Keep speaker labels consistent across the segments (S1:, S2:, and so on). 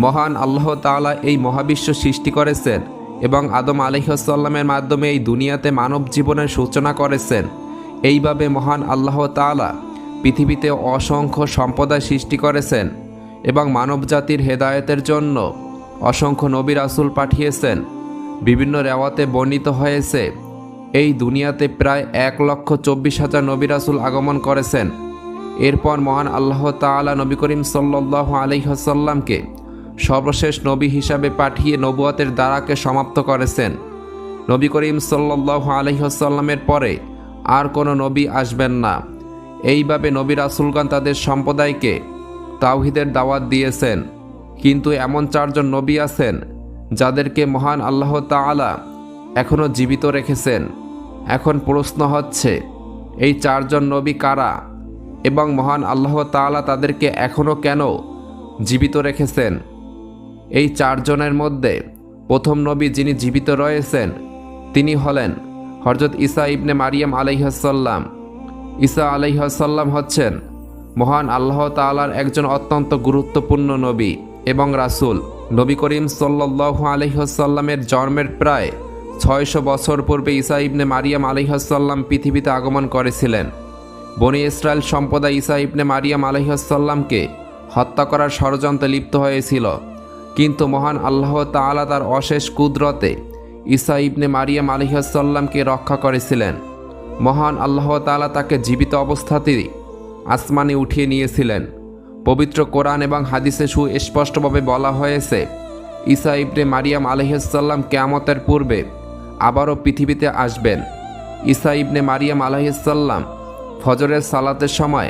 S1: মহান আল্লাহ তাআলা এই মহাবিশ্ব সৃষ্টি করেছেন এবং আদম আলাইহিস সালামের মাধ্যমে এই দুনিয়াতে মানব জীবনের সূচনা করেছেন। এইভাবে মহান আল্লাহ তাআলা পৃথিবীতে অসংখ্য সম্প্রদায় সৃষ্টি করেছেন এবং মানবজাতির হেদায়েতের জন্য অসংখ্য নবী রাসূল পাঠিয়েছেন। বিভিন্ন রেওয়াতে বর্ণিত হয়েছে এই দুনিয়াতে প্রায় 1,24,000 নবী রাসূল আগমন করেছেন। এরপর মহান আল্লাহ তাআলা নবী করিম সাল্লাল্লাহু আলাইহি ওয়াসাল্লামকে সর্বশেষ নবী হিসাবে পাঠিয়ে নবুয়তের দ্বারাকে সমাপ্ত করেছেন। নবী করিম সাল্লাল্লাহু আলাইহি ওয়াসাল্লামের পরে আর কোনো নবী আসবেন না। এইভাবে নবী রাসূলগণ তাদের সম্প্রদায়কে তাওহীদের দাওয়াত দিয়েছেন। কিন্তু এমন 4 জন নবী আছেন যাদেরকে মহান আল্লাহ তাআলা এখনও জীবিত রেখেছেন। এখন প্রশ্ন হচ্ছে, এই 4 জন নবী কারা এবং মহান আল্লাহ তাআলা তাদেরকে এখনও কেন জীবিত রেখেছেন? এই 4 জনের মধ্যে প্রথম নবী যিনি জীবিত রয়েছেন তিনি হলেন হযরত ঈসা ইবনে মারিয়াম আলাইহিস সালাম। ঈসা আলাইহিস সালাম হচ্ছেন মহান আল্লাহ তাআলার একজন অত্যন্ত গুরুত্বপূর্ণ নবী এবং রাসূল। নবী করিম সাল্লাল্লাহু আলাইহি ওয়াসাল্লামের জন্মের প্রায় 600 বছর পূর্বে ঈসা ইবনে মারিয়াম আলাইহিস সালাম পৃথিবীতে আগমন করেছিলেন। বনি ইসরায়েল সম্প্রদায় ঈসা ইবনে মারিয়াম আলাইহিস সালামকে হত্যা করার ষড়যন্ত্রে লিপ্ত হয়েছিল, কিন্তু মহান আল্লাহ তাআলা তার অশেষ কুদরতে ঈসা ইবনে মারিয়াম আলাইহিস সালামকে রক্ষা করেছিলেন। মহান আল্লাহ তাআলা তাকে জীবিত অবস্থাতেই আসমানে উঠিয়ে নিয়েছিলেন। পবিত্র কোরআন এবং হাদিসে সুস্পষ্টভাবে বলা হয়েছে ঈসা ইবনে মারিয়াম আলাইহিস সালাম কিয়ামতের পূর্বে আবারও পৃথিবীতে আসবেন। ঈসা ইবনে মারিয়াম আলাইহিস সালাম ফজরের সালাতের সময়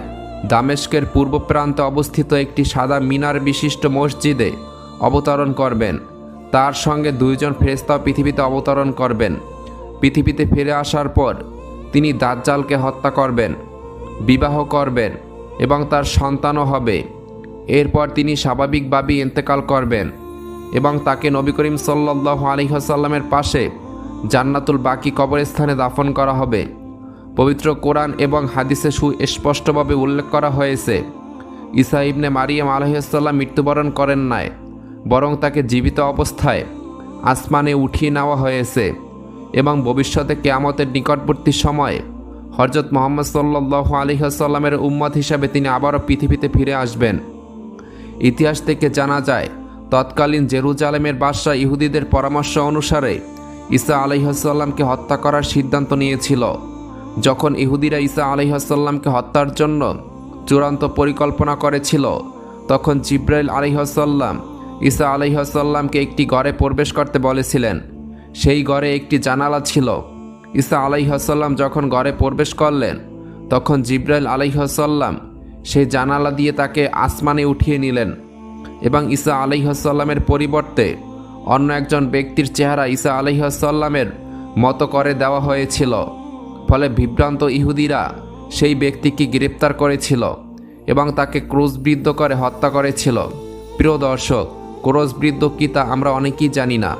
S1: দামেস্কের পূর্ব প্রান্তে অবস্থিত একটি সাদা মিনার বিশিষ্ট মসজিদে অবতরণ করবেন। তার সঙ্গে 2 জন ফেরেশতা পৃথিবীতে অবতরণ করবেন। পৃথিবীতে ফিরে আসার পর তিনি দাজ্জালকে হত্যা করবেন, বিবাহ করবেন এবং তার সন্তানও হবে। এরপর তিনি স্বাভাবিকভাবেই ইন্তেকাল করবেন এবং তাকে নবী করিম সাল্লাল্লাহু আলাইহি ওয়াসাল্লামের পাশে জান্নাতুল বাকি কবরস্থানে দাফন করা হবে। পবিত্র কোরআন এবং হাদিসে সুস্পষ্টভাবে উল্লেখ করা হয়েছে ঈসা ইবনে মারিয়াম আলাইহিস সালাম মৃত্যুবরণ করেন নাই, বরং তাকে জীবিত অবস্থায় আসমানে উঠিয়ে নেওয়া হয়েছে এবং ভবিষ্যতে কিয়ামতের নিকটবর্তী সময়ে হযরত মুহাম্মদ সাল্লাল্লাহু আলাইহি ওয়াসাল্লামের উম্মত হিসাবে তিনি আবারও পৃথিবীতে ফিরে আসবেন। ইতিহাস থেকে জানা যায় তৎকালীন জেরুজালেমের বাদশা ইহুদিদের পরামর্শ অনুসারে ঈসা আলাইহিস সালামকে হত্যা করার সিদ্ধান্ত নিয়েছিল। যখন ইহুদিরা ঈসা আলাইহিস সালামকে হত্যার জন্য চূড়ান্ত পরিকল্পনা করেছিল, তখন জিবরাইল আলাইহিস সালাম ঈসা আলাইহিস সালামকে একটি ঘরে প্রবেশ করতে বলেছিলেন। সেই ঘরে একটি জানালা ছিল। ঈসা আলাইহিস সালাম যখন ঘরে প্রবেশ করলেন, তখন জিবরাইল আলাইহিস সালাম সেই জানালা দিয়ে তাকে আসমানে উঠিয়ে নিলেন এবং ঈসা আলাইহিস সালামের পরিবর্তে অন্য একজন ব্যক্তির চেহারা ঈসা আলাইহিস সালামের মতো করে দেওয়া হয়েছিল। ফলে বিভ্রান্ত ইহুদিরা সেই ব্যক্তিকে গ্রেপ্তার করেছিল এবং তাকে ক্রুশবিদ্ধ করে হত্যা করেছিল। প্রিয় দর্শক, ক্রুশবিদ্ধ কি তা আমরা অনেকেই জানি না।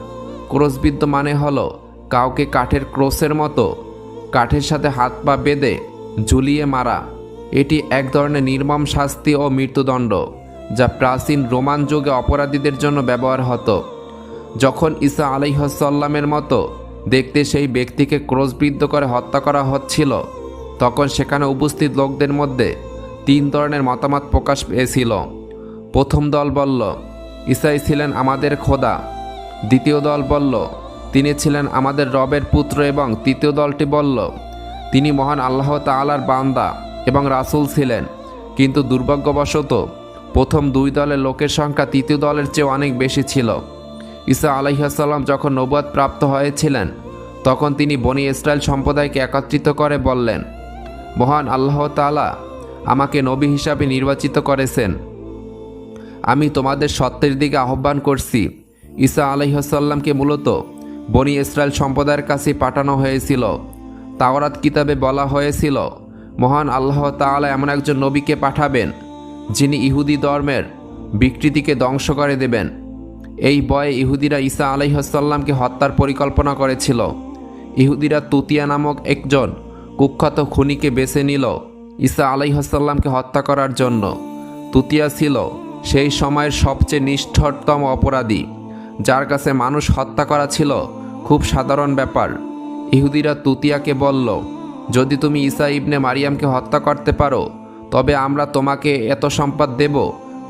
S1: ক্রুশবিদ্ধ মানে হলো কাউকে কাঠের ক্রোশের মতো কাঠের সাথে হাত পা বেঁধে ঝুলিয়ে মারা। এটি এক ধরনের নির্মম শাস্তি ও মৃত্যুদণ্ড যা প্রাচীন রোমান যুগে অপরাধীদের জন্য ব্যবহার হতো। যখন ঈসা আলাইহিস সালামের মতো দেখতে সেই ব্যক্তিকে ক্রুশবিদ্ধ করে হত্যা করা হচ্ছিল, তখন সেখানে উপস্থিত লোকদের মধ্যে 3 ধরনের মতামত প্রকাশ পেয়েছিল। প্রথম দল বলল, ঈসাই ছিলেন আমাদের খোদা। দ্বিতীয় দল বলল, তিনি ছিলেন আমাদের রবের পুত্র। এবং তৃতীয় দলটি বলল, তিনি মহান আল্লাহ তাআলার বান্দা এবং রাসূল ছিলেন। কিন্তু দুর্ভাগ্যবশত প্রথম 2 দলের লোকের সংখ্যা তৃতীয় দলের চেয়ে অনেক বেশি ছিল। ঈসা আলাইহিস সালাম যখন নবুয়ত প্রাপ্ত হয়েছিলেন, তখন তিনি বনি ইসরায়েল সম্প্রদায়কে একত্রিত করে বললেন, মহান আল্লাহ তাআলা আমাকে নবী হিসাবে নির্বাচিত করেছেন। আমি তোমাদের সত্যের দিকে আহ্বান করছি। ঈসা আলাইহিস সালামকে মূলত বনি ইসরায়েল সম্প্রদায়ের কাছে পাঠানো হয়েছিল। তাওরাত কিতাবে বলা হয়েছিল মহান আল্লাহ তাআলা এমন একজন নবীকে পাঠাবেন যিনি ইহুদি ধর্মের বিকৃতিকে ধ্বংস করে দেবেন। এই ভয়ে ইহুদিরা ঈসা আলাইহিস সালামকে হত্যার পরিকল্পনা করেছিল। ইহুদিরা তুতিয়া নামক একজন কুখ্যাত খুনিকে বেছে নিল ঈসা আলাইহিস সালামকে হত্যা করার জন্য। তুতিয়া ছিল সেই সময়ের সবচেয়ে নিষ্ঠুরতম অপরাধী, যার কাছে মানুষ হত্যা করা ছিল খুব সাধারণ ব্যাপার। ইহুদিরা তুতিয়াকে বলল, যদি তুমি ঈসা ইবনে মারিয়ামকে হত্যা করতে পারো তবে আমরা তোমাকে এত সম্পদ দেব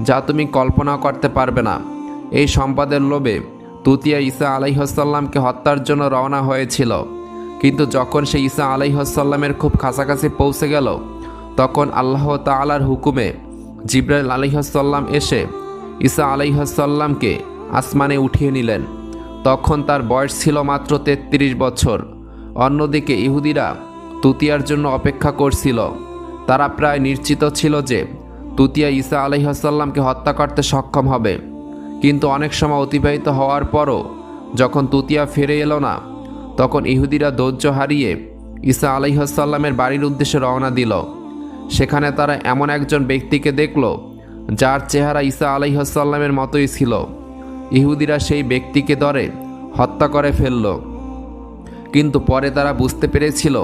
S1: যা তুমি কল্পনা করতে পারবে না। এই সম্পদের লোভে তুতিয়া ঈসা আলাইহিসসালামকে হত্যার জন্য রওনা হয়েছিল। কিন্তু যখন সে ঈসা আলাইহিসসালামের খুব কাছাকাছি পৌঁছে গেল, তখন আল্লাহ তাআলার হুকুমে জিবরাইল আলাইহিসসালাম এসে ঈসা আলাইহিসসালামকে আসমানে উঠিয়ে নিলেন। তখন তার বয়স ছিল মাত্র 33 বছর। অন্যদিকে ইহুদিরা তুতিয়ার জন্য অপেক্ষা করছিল। তারা প্রায় নিশ্চিত ছিল যে তুতিয়া ঈসা আলাইহিসসালামকে হত্যা করতে সক্ষম হবে। কিন্তু অনেক সময় অতিবাহিত হওয়ার পরও যখন তুতিয়া ফিরে এলো না, তখন ইহুদিরা ধৈর্য হারিয়ে ঈসা আলাইহিসসালামের বাড়ির উদ্দেশ্যে রওনা দিল। সেখানে তারা এমন একজন ব্যক্তিকে দেখল যার চেহারা ঈসা আলাইহিসসালামের মতোই ছিল। ইহুদিরা সেই ব্যক্তিকে ধরে হত্যা করে ফেলল। কিন্তু পরে তারা বুঝতে পেরেছিল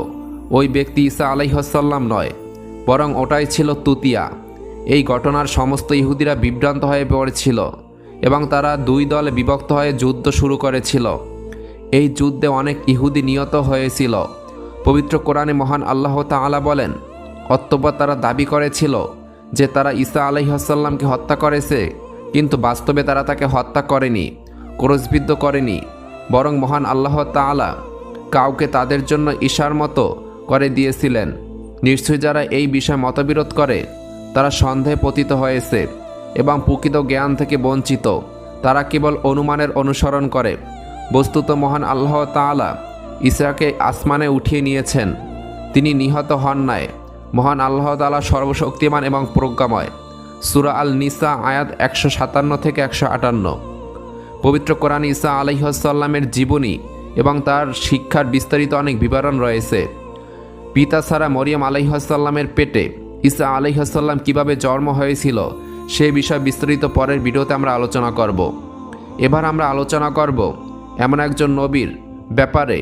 S1: ওই ব্যক্তি ঈসা আলাইহিসসালাম নয়, বরং ওটাই ছিল তুতিয়া। এই ঘটনার সমস্ত ইহুদিরা বিভ্রান্ত হয়ে পড়েছিল এবং তারা দুই দলে বিভক্ত হয়ে যুদ্ধ শুরু করেছিল। এই যুদ্ধে অনেক ইহুদি নিহত হয়েছিল। পবিত্র কোরআনে মহান আল্লাহ তাআলা বলেন, অতঃপর তারা দাবি করেছিল যে তারা ঈসা আলাইহিসসালামকে হত্যা করেছে, কিন্তু বাস্তবে তারা তাকে হত্যা করেনি, ক্রুশবিদ্ধ করেনি, বরং মহান আল্লাহ তাআলা কাউকে তাদের জন্য ঈশার মতো করে দিয়েছিলেন। নিশ্চয়ই যারা এই বিষয়ে মতবিরোধ করে তারা সন্দেহে পতিত হয়েছে এবং প্রকৃত জ্ঞান থেকে বঞ্চিত। তারা কেবল অনুমানের অনুসরণ করে। বস্তুত মহান আল্লাহ তাআলা ঈসাকে আসমানে উঠিয়ে নিয়েছেন, তিনি নিহত হন নাই। মহান আল্লাহ তাআলা সর্বশক্তিমান এবং প্রজ্ঞাময়। সূরা আল নিসা আয়াত 157 থেকে 158। পবিত্র কোরআনে ঈসা আলাইহিসসালামের জীবনী এবং তার শিক্ষার বিস্তারিত অনেক বিবরণ রয়েছে। পিতা ছাড়া মরিয়ম আলাইহিসসালামের পেটে ঈসা আলাইহিসসালাম কিভাবে জন্ম হয়েছিল সে বিষয়ে বিস্তারিত পরের ভিডিওতে আমরা আলোচনা করব। এবার আমরা আলোচনা করব এমন একজন নবীর ব্যাপারে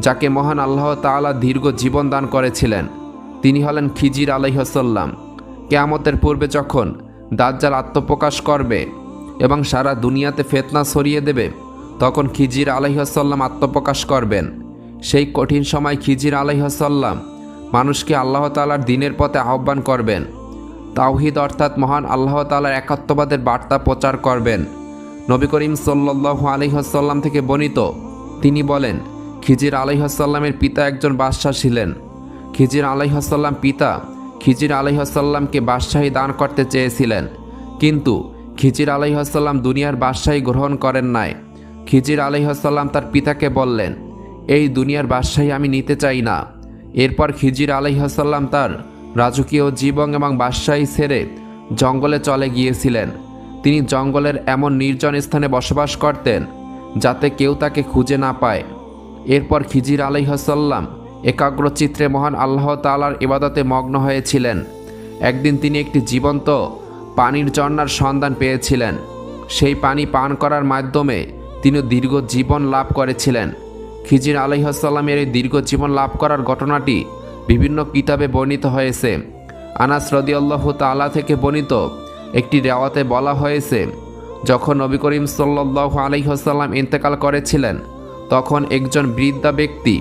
S1: যাকে মহান আল্লাহ তাআলা দীর্ঘ জীবন দান করেছিলেন। তিনি হলেন খিজির আলাইহিসসালাম। কিয়ামতের পূর্বে যখন দাজ্জাল আত্মপ্রকাশ করবে এবং সারা দুনিয়াতে ফিতনা ছড়িয়ে দেবে, তখন খিজির আলাইহিসসালাম আত্মপ্রকাশ করবেন। সেই কঠিন সময় খিজির আলাইহিসসালাম মানুষকে আল্লাহ তাআলার দ্বীনের পথে আহ্বান করবেন। তাওহীদ অর্থাৎ মহান আল্লাহ তাআলার একাত্মবাদের বার্তা প্রচার করবেন। নবী করিম সাল্লাল্লাহু আলাইহি ওয়াসাল্লাম থেকে বর্ণিত, তিনি বলেন, খিজির আলাইহিসসালামের পিতা একজন বাদশাহ ছিলেন। খিজির আলাইহিসসালামকে বাদশাহী দান করতে চেয়েছিলেন, কিন্তু খিজির আলাইহিসসালাম দুনিয়ার বাদশাহী গ্রহণ করেন নাই। খিজির আলাইহিসসালাম তার পিতাকে বললেন, এই দুনিয়ার বাদশাহী আমি নিতে চাই না। এরপর খিজির আলাইহিসসালাম তার রাজকীয় জীবন এবং বাদশাহী ছেড়ে জঙ্গলে চলে গিয়েছিলেন। তিনি জঙ্গলের এমন নির্জন স্থানে বসবাস করতেন যাতে কেউ তাকে খুঁজে না পায়। এরপর খিজির আলাইহিসসালাম একাগ্রচিত্রে মহান আল্লাহ তাআলার ইবাদতে মগ্ন হয়েছিলেন। একদিন তিনি একটি জীবন্ত পানির ঝর্ণার সন্ধান পেয়েছিলেন। সেই পানি পান করার মাধ্যমে তিনি দীর্ঘ জীবন লাভ করেছিলেন। খিজির আলাইহিসসালামের এই দীর্ঘ জীবন লাভ করার ঘটনাটি বিভিন্ন কিতাবে বর্ণিত হয়েছে। আনাস রাদিয়াল্লাহু তাআলা থেকে বর্ণিত একটি রিওয়ায়াতে বলা হয়েছে, যখন নবী করিম সাল্লাল্লাহু আলাইহি ওয়াসাল্লাম ইন্তেকাল করেছিলেন, তখন একজন বৃদ্ধা ব্যক্তি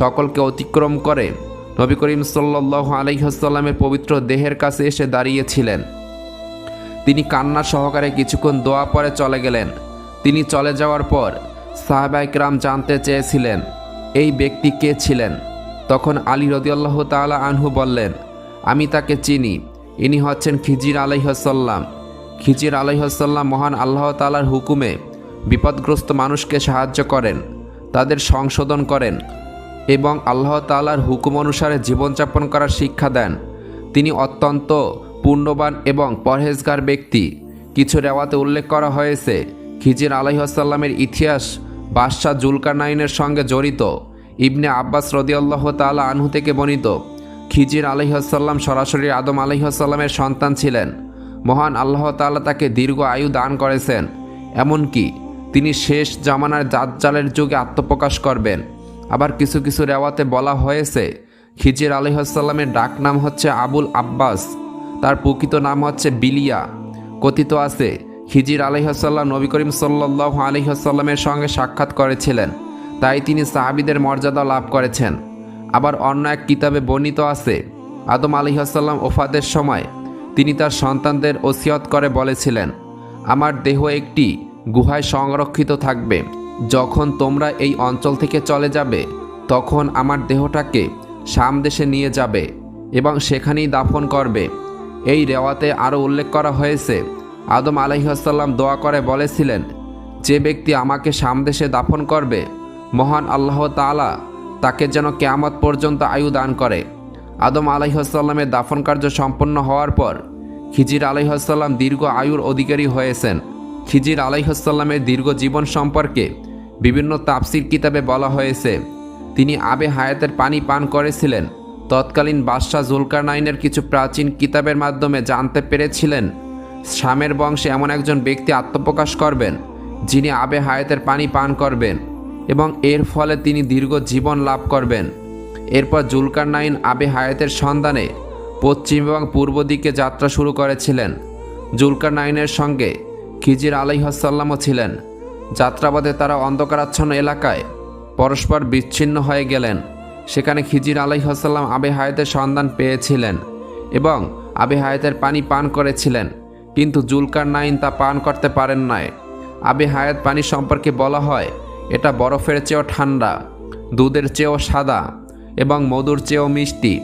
S1: সকলকে অতিক্রম করে নবী করিম সাল্লাল্লাহু আলাইহি ওয়াসাল্লামের পবিত্র দেহের কাছে এসে দাঁড়িয়েছিলেন। তিনি কান্না সহকারে কিছুক্ষণ দোয়া পরে চলে গেলেন। তিনি চলে যাওয়ার পর সাহাবায়ে কেরাম জানতে চেয়েছিলেন এই ব্যক্তি কে ছিলেন। তখন আলী রাদিয়াল্লাহু তাআলা আনহু বললেন, আমি তাকে চিনি, ইনি হচ্ছেন খিজির আলাইহিসসালাম। খিজির আলাইহিসসালাম মহান আল্লাহ তাআলার হুকুমে বিপদগ্রস্ত মানুষকে সাহায্য করেন, তাদের সংশোধন করেন এবং আল্লাহ তাআলার হুকুম অনুসারে জীবনযাপন করার শিক্ষা দেন। তিনি অত্যন্ত পুণ্যবান এবং পরহেজগার ব্যক্তি। কিছু রিওয়ায়াতে উল্লেখ করা হয়েছে, খিজির আলাইহিসসালামের ইতিহাস বাদশাহ জুলকারনাইনের সঙ্গে জড়িত। ইবনে আব্বাস রাদিয়াল্লাহু তাআলা আনহু থেকে বর্ণিত, খিজির আলাইহিসসালাম সরাসরি আদম আলাইহিসসালামের সন্তান ছিলেন। মহান আল্লাহ তাআলা তাকে দীর্ঘ আয়ু দান করেছেন, এমনকি তিনি শেষ জামানার দাজ্জালের যুগে আত্মপ্রকাশ করবেন। আবার কিছু কিছু রিওয়ায়াতে বলা হয়েছে, খিজির আলাইহিসসালামের ডাক নাম হচ্ছে আবুল আব্বাস, তার প্রকৃত নাম হচ্ছে বিলিয়া। কথিত আছে খিজির আলাইহিসসালাম নবী করিম সাল্লাল্লাহু আলাইহি ওয়াসাল্লামের সঙ্গে সাক্ষাৎ করেছিলেন, তাই তিনি সাহাবীদের মর্যাদা লাভ করেছেন। আবার অন্য এক কিতাবে বর্ণিত আছে আদম আলাইহিসসালাম ওফাতের সময় তিনি তার সন্তানদের ওসিয়ত করে বলেছিলেন, আমার দেহ একটি গুহায় সংরক্ষিত থাকবে। যখন তোমরা এই অঞ্চল থেকে চলে যাবে তখন আমার দেহটাকে শাম দেশে নিয়ে যাবে এবং সেখানেই দাফন করবে। এই রেওয়াতে আরও উল্লেখ করা হয়েছে আদম আলাইহিসসালাম দোয়া করে বলেছিলেন, যে ব্যক্তি আমাকে শাম দেশে দাফন করবে মহান আল্লাহ তাআলা তাকে যেন কিয়ামত পর্যন্ত আয়ু দান করে। আদম আলাইহিসসালামের দাফন কার্য সম্পন্ন হওয়ার পর খিজির আলাইহিসসালাম দীর্ঘ আয়ুর অধিকারী হয়েছেন। খিজির আলাইহিসসালামের দীর্ঘ জীবন সম্পর্কে বিভিন্ন তাফসির কিতাবে বলা হয়েছে তিনি আবে হায়াতের পানি পান করেছিলেন। তৎকালীন বাদশাহ জুলকারনাইনের কিছু প্রাচীন কিতাবের মাধ্যমে জানতে পেরেছিলেন শামের বংশে এমন একজন ব্যক্তি আত্মপ্রকাশ করবেন যিনি আবে হায়াতের পানি পান করবেন এবং এর ফলে তিনি দীর্ঘ জীবন লাভ করবেন। এরপর জুলকারনাইন আবে হায়াতের সন্ধানে পশ্চিম এবং পূর্ব দিকে যাত্রা শুরু করেছিলেন। জুলকারনাইনের সঙ্গে খিজির আলাইহিসসালামও ছিলেন। যাত্রাপথে তারা অন্ধকারাচ্ছন্ন এলাকায় পরস্পর বিচ্ছিন্ন হয়ে গেলেন। সেখানে খিজির আলাইহিসসালাম আবে হায়াতের সন্ধান পেয়েছিলেন এবং আবে হায়াতের পানি পান করেছিলেন, কিন্তু জুলকারনাইন তা পান করতে পারেন নাই। আবে হায়াত পানি সম্পর্কে বলা হয় এটা বরফের চেয়েও ঠান্ডা, দুধের চেয়েও সাদা এবং মধুর চেয়েও মিষ্টি।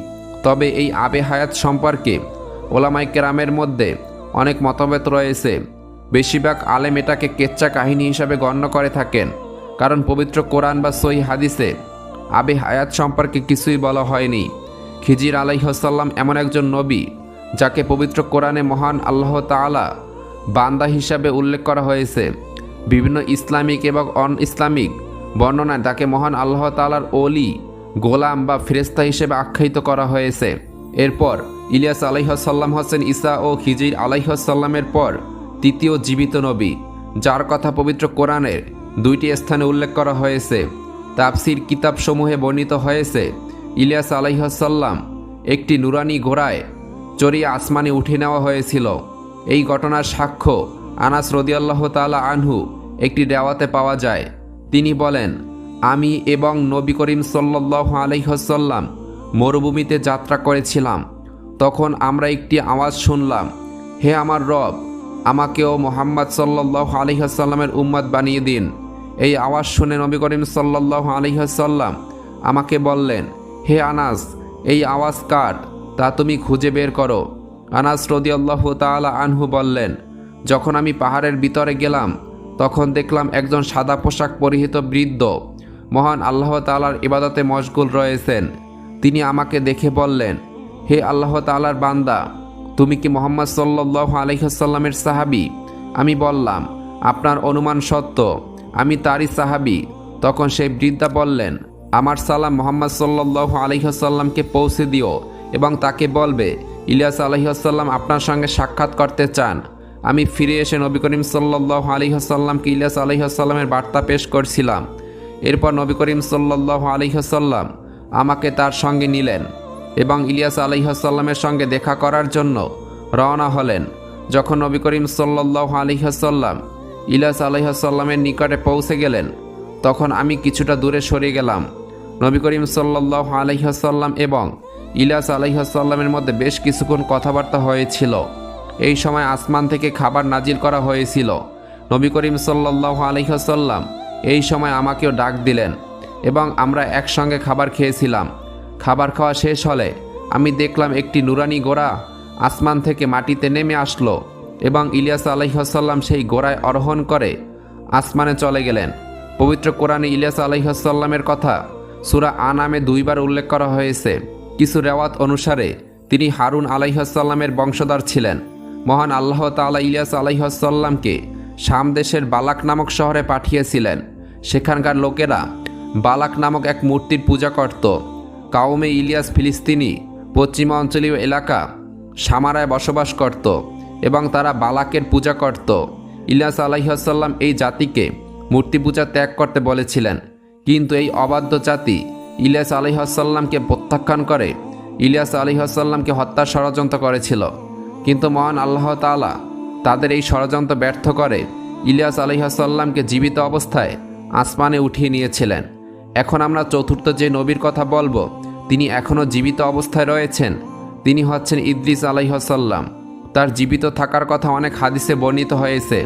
S1: তবে এই আবে হায়াত সম্পর্কে ওলামায়ে কেরামের মধ্যে অনেক মতভেদ রয়েছে। বেশিরভাগ আলেম এটাকে কেচ্চা কাহিনী হিসাবে গণ্য করে থাকেন, কারণ পবিত্র কোরআন বা সহিহ হাদিসে আবে হায়াত সম্পর্কে কিছুই বলা হয়নি। খিজির আলাইহিসসালাম এমন একজন নবী যাকে পবিত্র কোরআনে মহান আল্লাহ তাআলা বান্দা হিসাবে উল্লেখ করা হয়েছে। বিভিন্ন ইসলামিক এবং অন ইসলামিক বর্ণনায় তাকে মহান আল্লাহ তাআলার ওলি, গোলাম বা ফেরেশতা হিসেবে আখ্যায়িত করা হয়েছে। এরপর ইলিয়াস আলাইহিসসালাম হচ্ছেন ঈসা ও খিজির আলাইহিসসালামের পর তৃতীয় জীবিত নবী, যার কথা পবিত্র কোরআনের 2টি স্থানে উল্লেখ করা হয়েছে। তাফসির কিতাবসমূহে বর্ণিত হয়েছে ইলিয়াস আলাইহিসসালাম একটি নুরানি ঘোড়ায় চড়িয়ে আসমানে উঠে নেওয়া হয়েছিল। এই ঘটনার সাক্ষ্য আনাস রাদিয়াল্লাহু তাআলা আনহু একটি রেওয়াতে পাওয়া যায়। তিনি বলেন, আমি এবং নবী করিম সাল্লাল্লাহু আলাইহি ওয়াসাল্লাম মরুভূমিতে যাত্রা করেছিলাম। তখন আমরা একটি আওয়াজ শুনলাম, হে আমার রব, আমাকেও মুহাম্মদ সাল্লাল্লাহু আলাইহি ওয়াসাল্লামের উম্মত বানিয়ে দিন। এই আওয়াজ শুনে নবী করিম সাল্লাল্লাহু আলাইহি ওয়াসাল্লাম আমাকে বললেন, হে আনাস, এই আওয়াজ কার তা তুমি খুঁজে বের করো। আনাস রাদিয়াল্লাহু তাআলা আনহু বললেন, যখন আমি পাহাড়ের ভিতরে গেলাম তখন দেখলাম একজন সাদা পোশাক পরিহিত বৃদ্ধ মহান আল্লাহ তাআলার ইবাদতে মশগুল রয়েছেন। তিনি আমাকে দেখে বললেন, হে আল্লাহ তাআলার বান্দা, তুমি কি মুহাম্মদ সাল্লাল্লাহু আলাইহি ওয়াসাল্লামের সাহাবী? আমি বললাম, আপনার অনুমান সত্য, আমি তারই সাহাবী। তখন সেই বৃদ্ধা বললেন, আমার সালাম মুহাম্মদ সাল্লাল্লাহু আলাইহি ওয়াসাল্লামকে পৌঁছে দিও এবং তাকে বলবে ইলিয়াস আলাইহিস সালাম আপনার সঙ্গে সাক্ষাৎ করতে চান। আমি ফিরে এসে নবী করিম সাল্লাল্লাহু আলাইহি ওয়াসাল্লামকে ইলিয়াস আলাইহিস সালামের বার্তা পেশ করছিলাম। এরপর নবী করিম সাল্লাল্লাহু আলাইহি ওয়াসাল্লাম আমাকে তার সঙ্গে নিলেন এবং ইলিয়াস আলাইহিস সালামের সঙ্গে দেখা করার জন্য রওনা হলেন। যখন নবী করিম সাল্লাল্লাহু আলাইহি ওয়াসাল্লাম ইলিয়াস আলাইহিস সালামের নিকটে পৌঁছে গেলেন তখন আমি কিছুটা দূরে সরে গেলাম। নবী করিম সাল্লাল্লাহু আলাইহি ওয়াসাল্লাম এবং ইলিয়াস আলাইহিস সালামের মধ্যে বেশ কিছুক্ষণ কথাবার্তা হয়েছিল। এই সময় আসমান থেকে খাবার নাজিল করা হয়েছিল। নবী করিম সাল্লাল্লাহু আলাইহি ওয়াসাল্লাম এই সময় আমাকেও ডাক দিলেন এবং আমরা একসঙ্গে খাবার খেয়েছিলাম। খাবার খাওয়া শেষ হলে আমি দেখলাম একটি নুরানি ঘোড়া আসমান থেকে মাটিতে নেমে আসলো এবং ইলিয়াস আলাইহিস সালাম সেই ঘোড়ায় আরোহণ করে আসমানে চলে গেলেন। পবিত্র কোরআনে ইলিয়াস আলাইহিস সালামের কথা সূরা আনামে 2 বার উল্লেখ করা হয়েছে। কিছু রেওয়াত অনুসারে তিনি হারুন আলাইহিস সালামের বংশধর ছিলেন। মহান আল্লাহ তাআলা ইলিয়াস আলাইহিস সালামকে শাম দেশের বালাক নামক শহরে পাঠিয়েছিলেন। সেখানকার লোকেরা বালাক নামক এক মূর্তির পূজা করত। কাউমে ইলিয়াস ফিলিস্তিনি পশ্চিমাঞ্চলীয় এলাকা সামারায় বসবাস করত এবং তারা বালাকের পূজা করত। ইলিয়াস আলাইহিস সালাম এই জাতিকে মূর্তি পূজা ত্যাগ করতে বলেছিলেন, কিন্তু এই অবাধ্য জাতি ইলিয়াস আলাইহিস সালামকে প্রত্যাখ্যান করে ইলিয়াস আলাইহিস সালামকে হত্যার ষড়যন্ত্র করেছিল। কিন্তু মহান আল্লাহ তাআলা তাদের এই ষড়যন্ত্র ব্যর্থ করে ইলিয়াস আলাইহিসসালামকে জীবিত অবস্থায় আসমানে উঠিয়ে নিয়েছিলেন। এখন আমরা চতুর্থ যে নবীর কথা বলবো, তিনি এখনও জীবিত অবস্থায় রয়েছেন। তিনি হচ্ছেন ইদ্রিস আলাইহিসসালাম। তার জীবিত থাকার কথা অনেক হাদিসে বর্ণিত হয়েছে।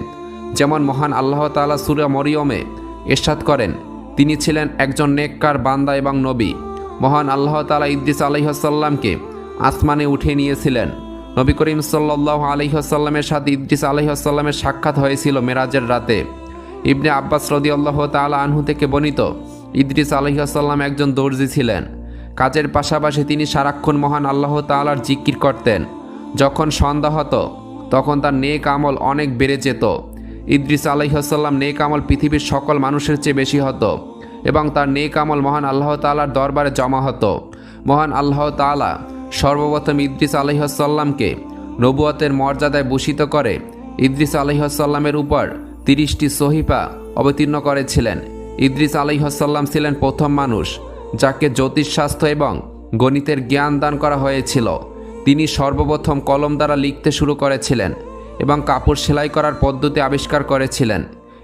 S1: যেমন মহান আল্লাহ তাআলা সূরা মরিয়মে ইরশাদ করেন, তিনি ছিলেন একজন নেককার বান্দা এবং নবী। মহান আল্লাহ তাআলা ইদ্রিস আলাইহিসসালামকে আসমানে উঠিয়ে নিয়েছিলেন। নবী করিম সাল্লাল্লাহু আলাইহি ওয়াসাল্লামের সাথে ইদ্রিস আলাইহিসসালামের সাক্ষাৎ হয়েছিল মেরাজের রাতে। ইবনে আব্বাস রাদিয়াল্লাহু তাআলা আনহু থেকে বর্ণিত, ইদ্রিস আলাইহিসসালাম একজন দর্জি ছিলেন। কাজের পাশাপাশি তিনি সারাক্ষণ মহান আল্লাহ তাআলার জিকির করতেন। যখন সন্ধ্যা হতো তখন তার নেক আমল অনেক বেড়ে যেত। ইদ্রিস আলাইহিসসালাম নেক আমল পৃথিবীর সকল মানুষের চেয়ে বেশি হতো এবং তার নেক আমল মহান আল্লাহ তাআলার দরবারে জমা হতো। মহান আল্লাহ তাআলা সর্বপ্রথম ইদ্রিস আলাইহিসসালামকে নবুয়তের মর্যাদায় ভূষিত করে ইদ্রিস আলাইহিসসালামের উপর 30টি সহিফা অবতীর্ণ করেছিলেন। ইদ্রিস আলাইহিসসালাম ছিলেন প্রথম মানুষ যাকে জ্যোতিষশাস্ত্র এবং গণিতের জ্ঞান দান করা হয়েছিল। তিনি সর্বপ্রথম কলম দ্বারা লিখতে শুরু করেছিলেন এবং কাপড় সেলাই করার পদ্ধতি আবিষ্কার করেছিলেন।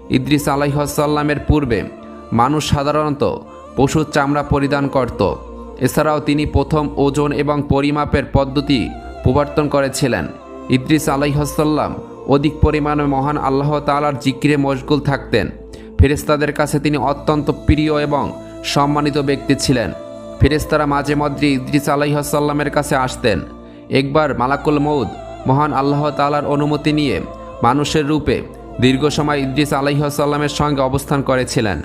S1: ইদ্রিস আলাইহিসসালামের পূর্বে মানুষ সাধারণত পশুর চামড়া পরিধান করত। এছাড়াও তিনি প্রথম ওজন এবং পরিমাপের পদ্ধতি প্রবর্তন করেছিলেন। ইদ্রিস আলাইহিসসালাম অধিক পরিমাণে মহান আল্লাহ তাআলার জিকিরে মশগুল থাকতেন। ফেরেশতাদের কাছে তিনি অত্যন্ত প্রিয় এবং সম্মানিত ব্যক্তি ছিলেন। ফেরেশতারা মাঝে মধ্যে ইদ্রিস আলাইহিসসালামের কাছে আসতেন। একবার মালাকুল মউত মহান আল্লাহ তাআলার অনুমতি নিয়ে মানুষের রূপে দীর্ঘ সময় ইদ্রিস আলাইহিসসালামের সঙ্গে অবস্থান করেছিলেন।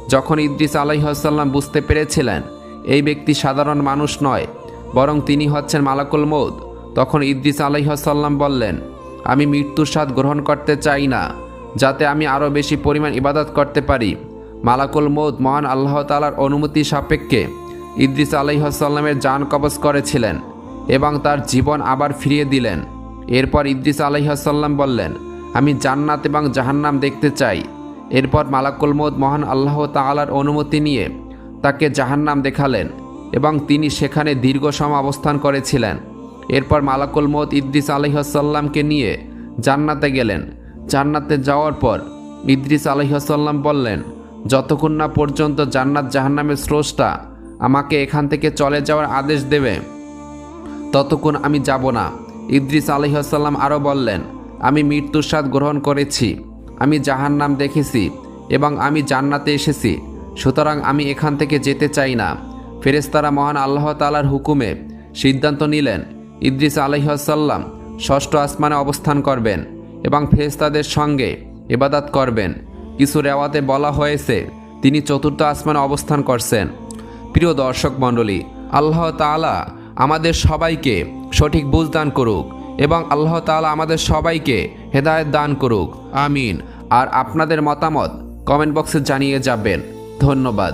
S1: যখন ইদ্রিস আলাইহিসসালাম বুঝতে পেরেছিলেন এই ব্যক্তি সাধারণ মানুষ নয়, বরং তিনি হচ্ছেন মালাকুল মউত, তখন ইদ্রিস আলাইহিসসালাম বললেন, আমি মৃত্যুর স্বাদ গ্রহণ করতে চাই না, যাতে আমি আরও বেশি পরিমাণ ইবাদত করতে পারি। মালাকুল মউত মহান আল্লাহ তাআলার অনুমতি সাপেক্ষে ইদ্রিস আলাইহিসসালামের জান কবজ করেছিলেন এবং তার জীবন আবার ফিরিয়ে দিলেন। এরপর ইদ্রিস আলাইহিসসালাম বললেন, আমি জান্নাত এবং জাহান্নাম দেখতে চাই। এরপর মালাকুল মউত মহান আল্লাহ তাআলার অনুমতি নিয়ে তাকে জাহান্নাম দেখালেন এবং তিনি সেখানে দীর্ঘ সময় অবস্থান করেছিলেন। এরপর মালাকুল মউত ইদ্রিস আলাইহিসসালামকে নিয়ে জান্নাতে গেলেন। জান্নাতে যাওয়ার পর ইদ্রিস আলাইহিসসালাম বললেন, যতক্ষণ না পর্যন্ত জান্নাত জাহান্নামের স্রষ্টা আমাকে এখান থেকে চলে যাওয়ার আদেশ দেবে ততক্ষণ আমি যাব না। ইদ্রিস আলাইহিসসালাম আরও বললেন, আমি মৃত্যুর স্বাদ গ্রহণ করেছি, আমি জাহান্নাম দেখেছি এবং আমি জান্নাতে এসেছি, সুতরাং আমি এখান থেকে যেতে চাই না। ফেরেশতারা মহান আল্লাহ তাআলার হুকুমে সিদ্ধান্ত নিলেন ইদ্রিস আলাইহিসসালাম ষষ্ঠ আসমানে অবস্থান করবেন এবং ফেরেশতাদের সঙ্গে ইবাদত করবেন। কিছু রেওয়াতে বলা হয়েছে তিনি চতুর্থ আসমানে অবস্থান করছেন। প্রিয় দর্শক মণ্ডলী, আল্লাহ তাআলা আমাদের সবাইকে সঠিক বুঝ দান করুক এবং আল্লাহ তাআলা আমাদের সবাইকে হেদায়েত দান করুক। আমিন। আর আপনাদের মতামত কমেন্ট বক্সে জানিয়ে যাবেন। ধন্যবাদ।